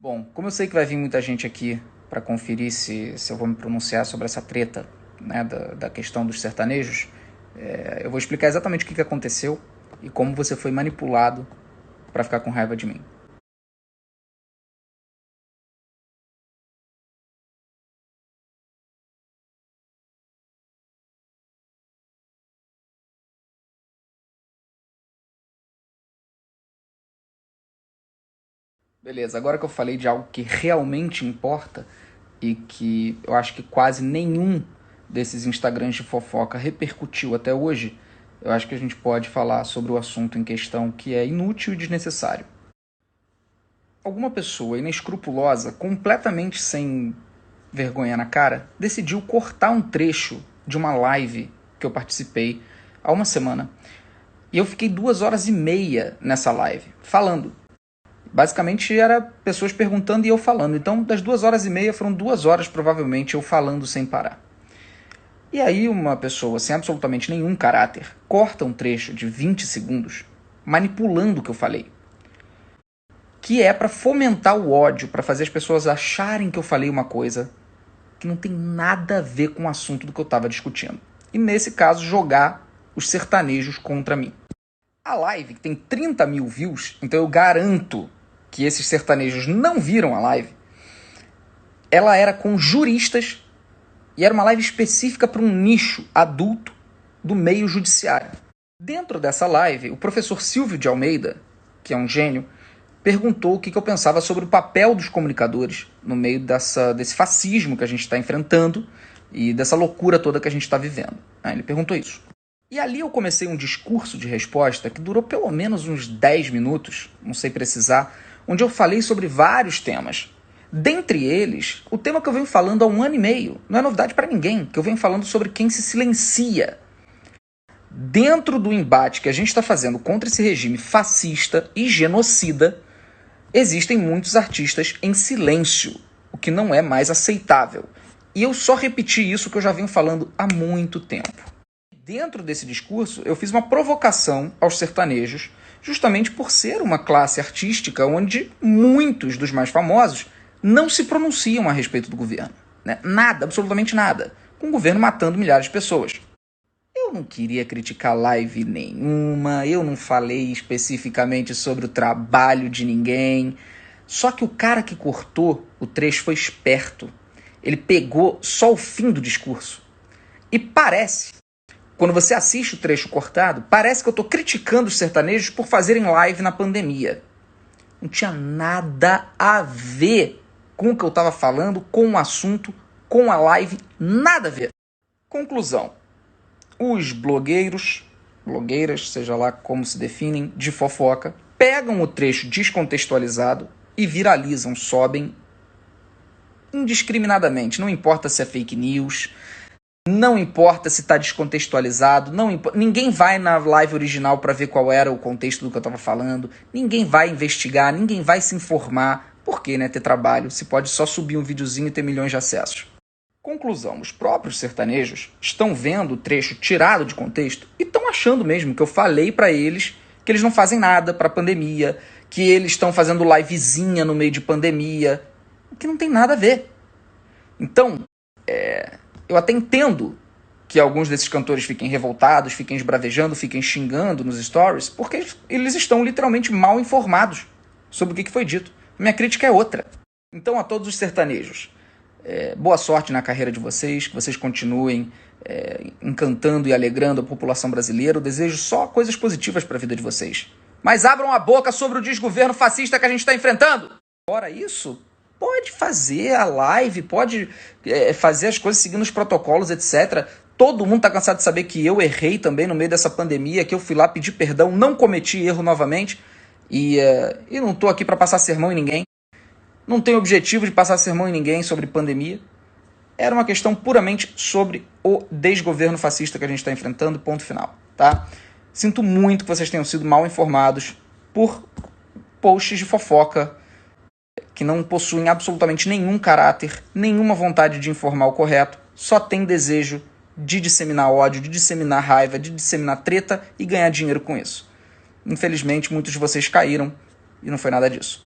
Bom, como eu sei que vai vir muita gente aqui para conferir se eu vou me pronunciar sobre essa treta, né, da questão dos sertanejos, eu vou explicar exatamente o que aconteceu e como você foi manipulado para ficar com raiva de mim. Beleza, agora que eu falei de algo que realmente importa e que eu acho que quase nenhum desses Instagrams de fofoca repercutiu até hoje, eu acho que a gente pode falar sobre o assunto em questão, que é inútil e desnecessário. Alguma pessoa inescrupulosa, completamente sem vergonha na cara, decidiu cortar um trecho de uma live que eu participei há uma semana. E eu fiquei 2 horas e meia nessa live, falando. Basicamente era pessoas perguntando e eu falando. Então, das 2 horas e meia, foram 2 horas, provavelmente, eu falando sem parar. E aí uma pessoa sem absolutamente nenhum caráter corta um trecho de 20 segundos manipulando o que eu falei, que é para fomentar o ódio, para fazer as pessoas acharem que eu falei uma coisa que não tem nada a ver com o assunto do que eu estava discutindo. E nesse caso, jogar os sertanejos contra mim. A live tem 30 mil views, então eu garanto que esses sertanejos não viram a live. Ela era com juristas e era uma live específica para um nicho adulto do meio judiciário. Dentro dessa live, o professor Silvio de Almeida, que é um gênio, perguntou o que eu pensava sobre o papel dos comunicadores no meio desse fascismo que a gente está enfrentando e dessa loucura toda que a gente está vivendo. Ele perguntou isso. E ali eu comecei um discurso de resposta que durou pelo menos uns 10 minutos, não sei precisar, onde eu falei sobre vários temas. Dentre eles, o tema que eu venho falando há 1 ano e meio, não é novidade para ninguém, que eu venho falando sobre quem se silencia. Dentro do embate que a gente está fazendo contra esse regime fascista e genocida, existem muitos artistas em silêncio, o que não é mais aceitável. E eu só repeti isso que eu já venho falando há muito tempo. Dentro desse discurso, eu fiz uma provocação aos sertanejos, justamente por ser uma classe artística onde muitos dos mais famosos não se pronunciam a respeito do governo. Né? Nada, absolutamente nada. Com o governo matando milhares de pessoas. Eu não queria criticar live nenhuma, eu não falei especificamente sobre o trabalho de ninguém. Só que o cara que cortou o trecho foi esperto. Ele pegou só o fim do discurso. E parece, quando você assiste o trecho cortado, parece que eu estou criticando os sertanejos por fazerem live na pandemia. Não tinha nada a ver com o que eu estava falando, com o assunto, com a live, nada a ver. Conclusão. Os blogueiras, seja lá como se definem, de fofoca, pegam o trecho descontextualizado e viralizam, sobem indiscriminadamente. Não importa se é fake news, não importa se está descontextualizado, ninguém vai na live original para ver qual era o contexto do que eu estava falando, ninguém vai investigar, ninguém vai se informar. Por que, né, ter trabalho se pode só subir um videozinho e ter milhões de acessos? Conclusão, os próprios sertanejos estão vendo o trecho tirado de contexto e estão achando mesmo que eu falei para eles que eles não fazem nada para a pandemia, que eles estão fazendo livezinha no meio de pandemia, o que não tem nada a ver. Então, eu até entendo que alguns desses cantores fiquem revoltados, fiquem esbravejando, fiquem xingando nos stories, porque eles estão literalmente mal informados sobre o que foi dito. Minha crítica é outra. Então, a todos os sertanejos, boa sorte na carreira de vocês, que vocês continuem encantando e alegrando a população brasileira. Eu desejo só coisas positivas para a vida de vocês. Mas abram a boca sobre o desgoverno fascista que a gente está enfrentando. Fora isso, pode fazer a live, pode fazer as coisas seguindo os protocolos, etc. Todo mundo está cansado de saber que eu errei também no meio dessa pandemia, que eu fui lá pedir perdão, não cometi erro novamente. E não estou aqui para passar sermão em ninguém. Não tenho objetivo de passar sermão em ninguém sobre pandemia. Era uma questão puramente sobre o desgoverno fascista que a gente está enfrentando, ponto final. Tá? Sinto muito que vocês tenham sido mal informados por posts de fofoca que não possuem absolutamente nenhum caráter, nenhuma vontade de informar o correto, só tem desejo de disseminar ódio, de disseminar raiva, de disseminar treta e ganhar dinheiro com isso. Infelizmente, muitos de vocês caíram e não foi nada disso.